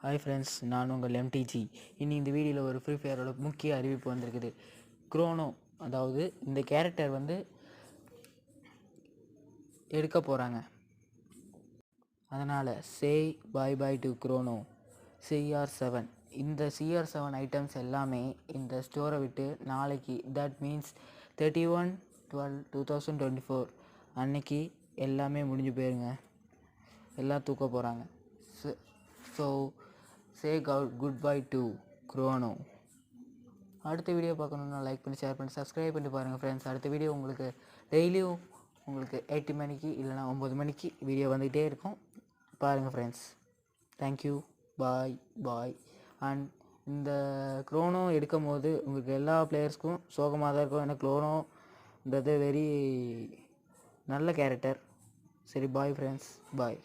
Hi friends, நான் உங்கள் MTG. இனி இந்த வீடியோவில் ஒரு ஃப்ரீ ஃபயரோட முக்கிய அறிவிப்பு வந்திருக்குது. குரோனோ, அதாவது இந்த கேரக்டர் எடுக்க போகிறாங்க. அதனால் சேய் பாய் பாய் டு குரோனோ CR7. இந்த CR7 ஐட்டம்ஸ் எல்லாமே இந்த ஸ்டோரை விட்டு நாளைக்கு, தட் மீன்ஸ் 31/12/2024 அன்னைக்கு எல்லாமே முடிஞ்சு போயிருங்க. எல்லாம் தூக்க போகிறாங்க. So say good bye to Chrono. அடுத்த வீடியோ பார்க்கணுன்னா லைக் பண்ணி, ஷேர் பண்ணி, சப்ஸ்கிரைப் பண்ணி பாருங்கள் ஃப்ரெண்ட்ஸ். அடுத்த வீடியோ உங்களுக்கு டெய்லியும் 8 மணிக்கு இல்லைனா 9 மணிக்கு வீடியோ வந்துக்கிட்டே இருக்கும். பாருங்கள் friends. Thank you. Bye bye. And இந்த குரோனோ எடுக்கும் போது உங்களுக்கு எல்லா பிளேயர்ஸ்க்கும் சோகமாக தான் இருக்கும். ஏன்னா குரோனோன்றது வெரி நல்ல கேரக்டர். சரி, பாய் ஃப்ரெண்ட்ஸ், பாய்.